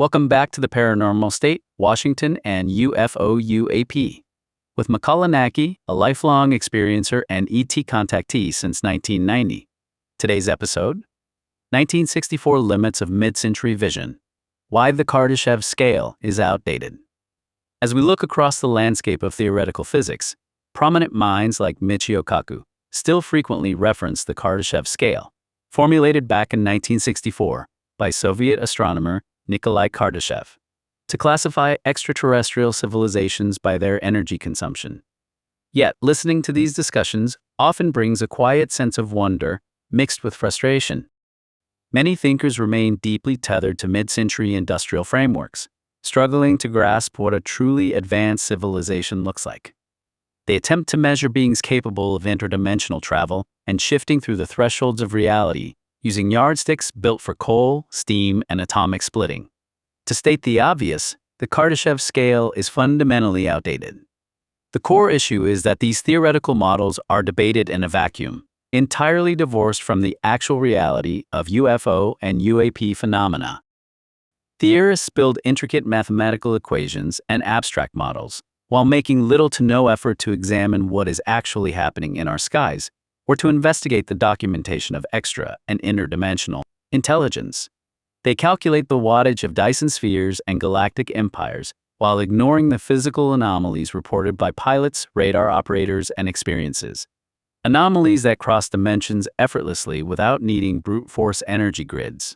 Welcome back to the Paranormal State, Washington, and UFO UAP. With Makāula Nakae, a lifelong experiencer and ET contactee since 1990. Today's episode, 1964 Limits of Mid-Century Vision. Why the Kardashev scale is outdated. As we look across the landscape of theoretical physics, prominent minds like Michio Kaku still frequently reference the Kardashev scale, formulated back in 1964 by Soviet astronomer Nikolai Kardashev, to classify extraterrestrial civilizations by their energy consumption. Yet, listening to these discussions often brings a quiet sense of wonder mixed with frustration. Many thinkers remain deeply tethered to mid-century industrial frameworks, struggling to grasp what a truly advanced civilization looks like. They attempt to measure beings capable of interdimensional travel and shifting through the thresholds of reality using yardsticks built for coal, steam, and atomic splitting. To state the obvious, the Kardashev scale is fundamentally outdated. The core issue is that these theoretical models are debated in a vacuum, entirely divorced from the actual reality of UFO and UAP phenomena. Theorists build intricate mathematical equations and abstract models, while making little to no effort to examine what is actually happening in our skies, or to investigate the documentation of extra and interdimensional intelligence. They calculate the wattage of Dyson spheres and galactic empires, while ignoring the physical anomalies reported by pilots, radar operators, and experiences. Anomalies that cross dimensions effortlessly without needing brute force energy grids.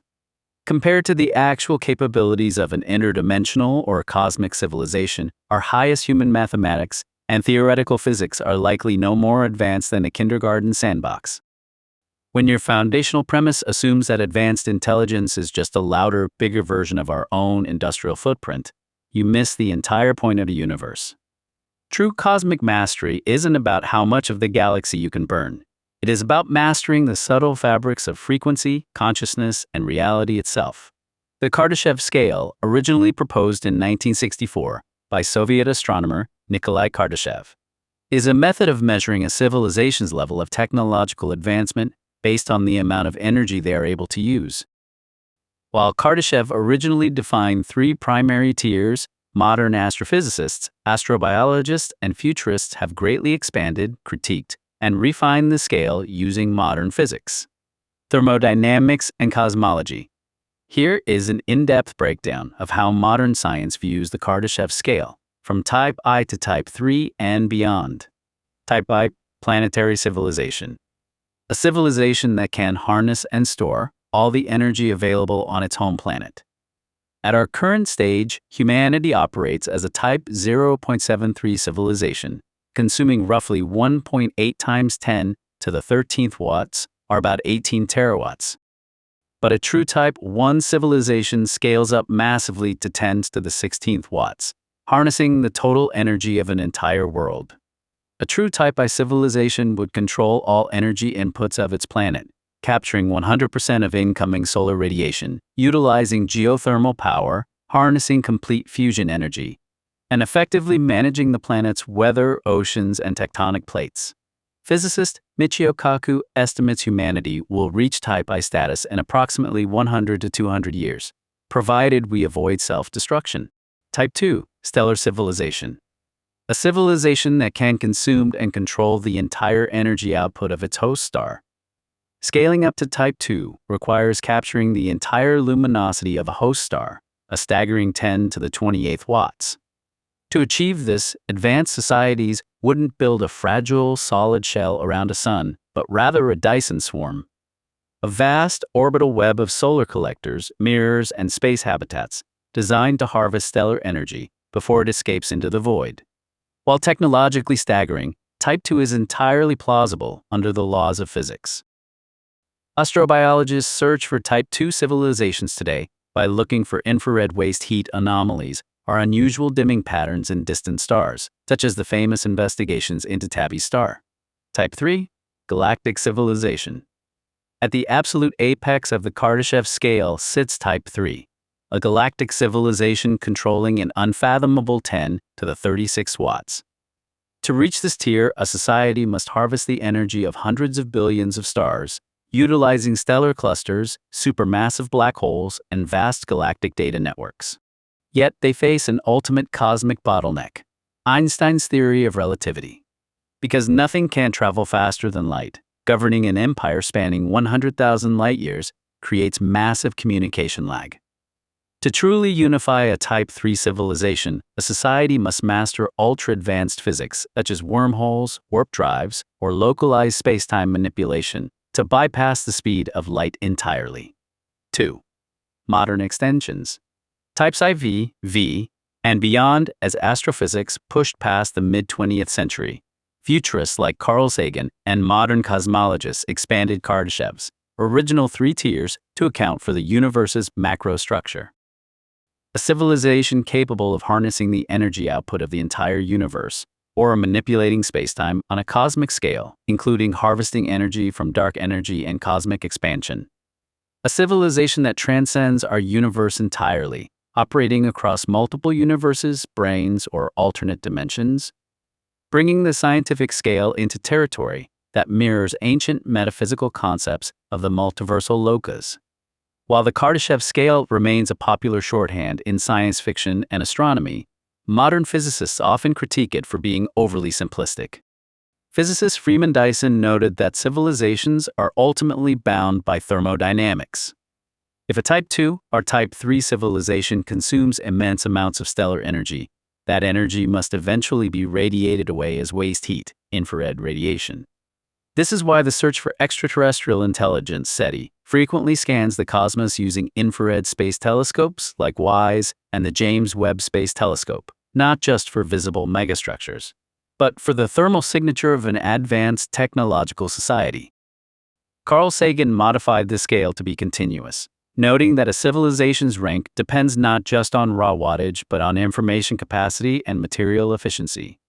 Compared to the actual capabilities of an interdimensional or cosmic civilization, our highest human mathematics and theoretical physics are likely no more advanced than a kindergarten sandbox. When your foundational premise assumes that advanced intelligence is just a louder, bigger version of our own industrial footprint, you miss the entire point of the universe. True cosmic mastery isn't about how much of the galaxy you can burn. It is about mastering the subtle fabrics of frequency, consciousness, and reality itself. The Kardashev scale, originally proposed in 1964 by Soviet astronomer Nikolai Kardashev, is a method of measuring a civilization's level of technological advancement based on the amount of energy they are able to use. While Kardashev originally defined three primary tiers, modern astrophysicists, astrobiologists, and futurists have greatly expanded, critiqued, and refined the scale using modern physics, thermodynamics, and cosmology. Here is an in-depth breakdown of how modern science views the Kardashev scale, from Type I to Type III and beyond. Type I, planetary civilization. A civilization that can harness and store all the energy available on its home planet. At our current stage, humanity operates as a Type 0.73 civilization, consuming roughly 1.8 times 10 to the 13th watts, or about 18 terawatts. But a true Type 1 civilization scales up massively to 10 to the 16th watts, harnessing the total energy of an entire world. A true Type I civilization would control all energy inputs of its planet, capturing 100% of incoming solar radiation, utilizing geothermal power, harnessing complete fusion energy, and effectively managing the planet's weather, oceans, and tectonic plates. Physicist Michio Kaku estimates humanity will reach Type I status in approximately 100 to 200 years, provided we avoid self-destruction. Type II, stellar civilization. A civilization that can consume and control the entire energy output of its host star. Scaling up to Type II requires capturing the entire luminosity of a host star, a staggering 10 to the 28th watts. To achieve this, advanced societies wouldn't build a fragile, solid shell around a sun, but rather a Dyson swarm. A vast orbital web of solar collectors, mirrors, and space habitats designed to harvest stellar energy before it escapes into the void. While technologically staggering, Type II is entirely plausible under the laws of physics. Astrobiologists search for Type II civilizations today by looking for infrared waste heat anomalies or unusual dimming patterns in distant stars, such as the famous investigations into Tabby's star. Type III, galactic civilization. At the absolute apex of the Kardashev scale sits Type III, a galactic civilization controlling an unfathomable 10 to the 36 watts. To reach this tier, a society must harvest the energy of hundreds of billions of stars, utilizing stellar clusters, supermassive black holes, and vast galactic data networks. Yet they face an ultimate cosmic bottleneck: Einstein's theory of relativity. Because nothing can travel faster than light, governing an empire spanning 100,000 light-years creates massive communication lag. To truly unify a Type 3 civilization, a society must master ultra-advanced physics such as wormholes, warp drives, or localized space-time manipulation to bypass the speed of light entirely. 2. Modern extensions. Types IV, V, and beyond. As astrophysics pushed past the mid-20th century, futurists like Carl Sagan and modern cosmologists expanded Kardashev's original 3 tiers to account for the universe's macrostructure. A civilization capable of harnessing the energy output of the entire universe, or manipulating spacetime on a cosmic scale, including harvesting energy from dark energy and cosmic expansion. A civilization that transcends our universe entirely, operating across multiple universes, branes, or alternate dimensions, bringing the scientific scale into territory that mirrors ancient metaphysical concepts of the multiversal lokas. While the Kardashev scale remains a popular shorthand in science fiction and astronomy, modern physicists often critique it for being overly simplistic. Physicist Freeman Dyson noted that civilizations are ultimately bound by thermodynamics. If a Type 2 or Type 3 civilization consumes immense amounts of stellar energy, that energy must eventually be radiated away as waste heat, infrared radiation. This is why the search for extraterrestrial intelligence SETI frequently scans the cosmos using infrared space telescopes like WISE and the James Webb Space Telescope, not just for visible megastructures, but for the thermal signature of an advanced technological society. Carl Sagan modified the scale to be continuous, noting that a civilization's rank depends not just on raw wattage but on information capacity and material efficiency.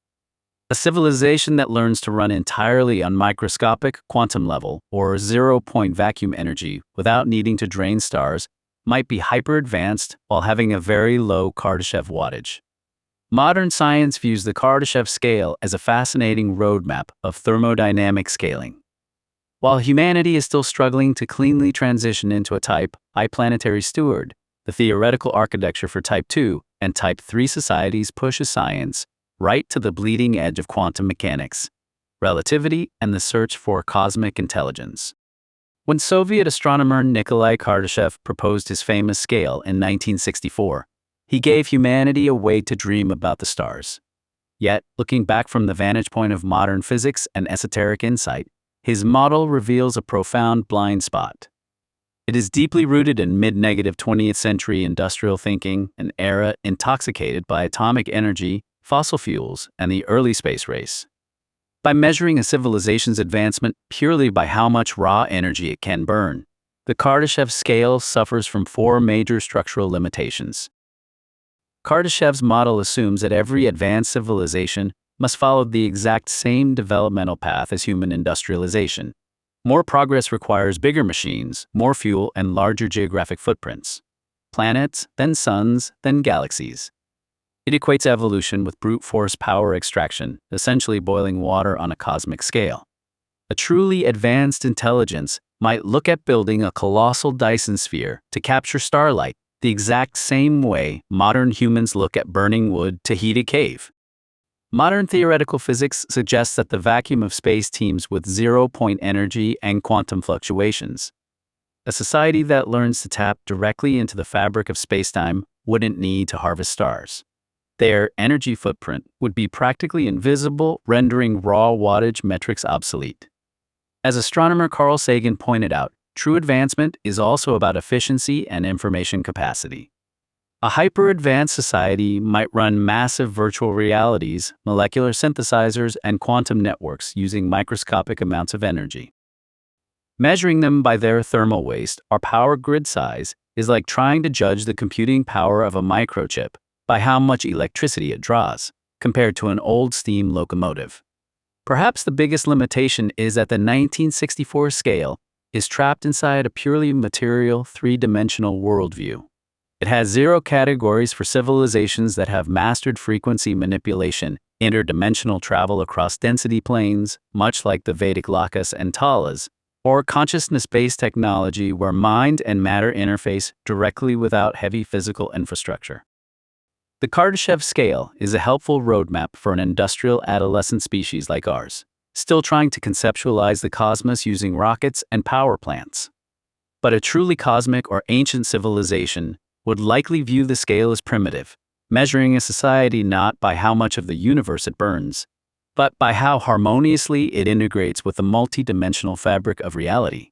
A civilization that learns to run entirely on microscopic, quantum level, or zero-point vacuum energy without needing to drain stars might be hyper-advanced while having a very low Kardashev wattage. Modern science views the Kardashev scale as a fascinating roadmap of thermodynamic scaling. While humanity is still struggling to cleanly transition into a Type I planetary steward, the theoretical architecture for Type 2 and Type 3 societies pushes science right to the bleeding edge of quantum mechanics, relativity, and the search for cosmic intelligence. When Soviet astronomer Nikolai Kardashev proposed his famous scale in 1964, he gave humanity a way to dream about the stars. Yet, looking back from the vantage point of modern physics and esoteric insight, his model reveals a profound blind spot. It is deeply rooted in mid-20th century industrial thinking, an era intoxicated by atomic energy, fossil fuels, and the early space race. By measuring a civilization's advancement purely by how much raw energy it can burn, the Kardashev scale suffers from 4 major structural limitations. Kardashev's model assumes that every advanced civilization must follow the exact same developmental path as human industrialization. More progress requires bigger machines, more fuel, and larger geographic footprints. Planets, then suns, then galaxies. It equates evolution with brute force power extraction, essentially boiling water on a cosmic scale. A truly advanced intelligence might look at building a colossal Dyson sphere to capture starlight the exact same way modern humans look at burning wood to heat a cave. Modern theoretical physics suggests that the vacuum of space teems with zero-point energy and quantum fluctuations. A society that learns to tap directly into the fabric of spacetime wouldn't need to harvest stars. Their energy footprint would be practically invisible, rendering raw wattage metrics obsolete. As astronomer Carl Sagan pointed out, true advancement is also about efficiency and information capacity. A hyper-advanced society might run massive virtual realities, molecular synthesizers, and quantum networks using microscopic amounts of energy. Measuring them by their thermal waste or power grid size is like trying to judge the computing power of a microchip by how much electricity it draws, compared to an old steam locomotive. Perhaps the biggest limitation is that the 1964 scale is trapped inside a purely material, 3-dimensional worldview. It has 0 categories for civilizations that have mastered frequency manipulation, interdimensional travel across density planes, much like the Vedic Lokas and Talas, or consciousness-based technology where mind and matter interface directly without heavy physical infrastructure. The Kardashev scale is a helpful roadmap for an industrial adolescent species like ours, still trying to conceptualize the cosmos using rockets and power plants. But a truly cosmic or ancient civilization would likely view the scale as primitive, measuring a society not by how much of the universe it burns, but by how harmoniously it integrates with the multi-dimensional fabric of reality.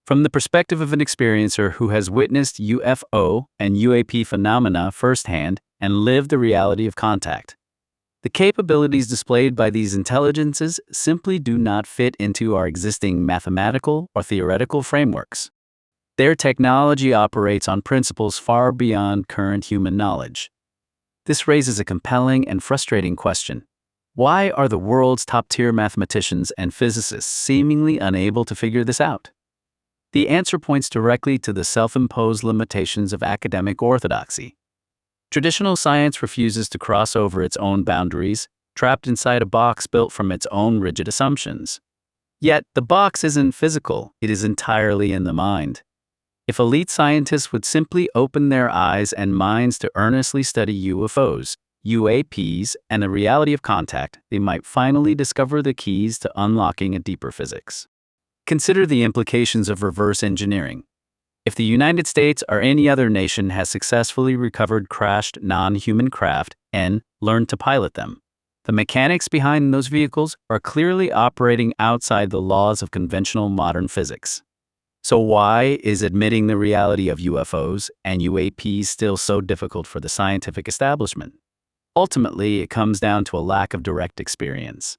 From the perspective of an experiencer who has witnessed UFO and UAP phenomena firsthand and lived the reality of contact, the capabilities displayed by these intelligences simply do not fit into our existing mathematical or theoretical frameworks. Their technology operates on principles far beyond current human knowledge. This raises a compelling and frustrating question. Why are the world's top-tier mathematicians and physicists seemingly unable to figure this out? The answer points directly to the self-imposed limitations of academic orthodoxy. Traditional science refuses to cross over its own boundaries, trapped inside a box built from its own rigid assumptions. Yet, the box isn't physical, it is entirely in the mind. If elite scientists would simply open their eyes and minds to earnestly study UFOs, UAPs, and the reality of contact, they might finally discover the keys to unlocking a deeper physics. Consider the implications of reverse engineering. If the United States or any other nation has successfully recovered crashed non-human craft and learned to pilot them, the mechanics behind those vehicles are clearly operating outside the laws of conventional modern physics. So why is admitting the reality of UFOs and UAPs still so difficult for the scientific establishment? Ultimately, it comes down to a lack of direct experience.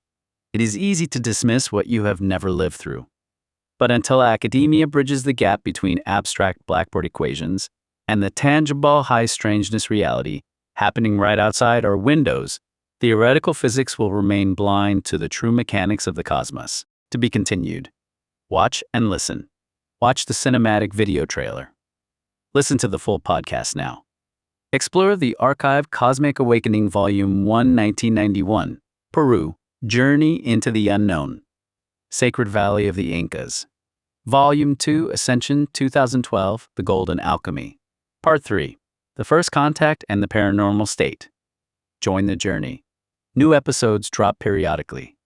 It is easy to dismiss what you have never lived through. But until academia bridges the gap between abstract blackboard equations and the tangible high-strangeness reality happening right outside our windows, theoretical physics will remain blind to the true mechanics of the cosmos. To be continued. Watch and listen. Watch the cinematic video trailer. Listen to the full podcast now. Explore the archive Cosmic Awakening Volume 1, 1991, Peru, Journey into the Unknown. Sacred Valley of the Incas. Volume 2, Ascension 2012, The Golden Alchemy. Part 3, The First Contact and the Paranormal State. Join the journey. New episodes drop periodically.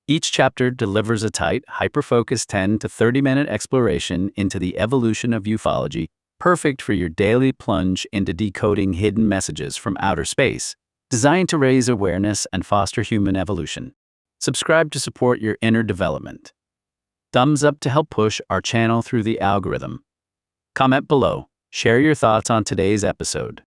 Each chapter delivers a tight, hyper-focused 10 to 30-minute exploration into the evolution of ufology, perfect for your daily plunge into decoding hidden messages from outer space, designed to raise awareness and foster human evolution. Subscribe to support your inner development. Thumbs up to help push our channel through the algorithm. Comment below. Share your thoughts on today's episode.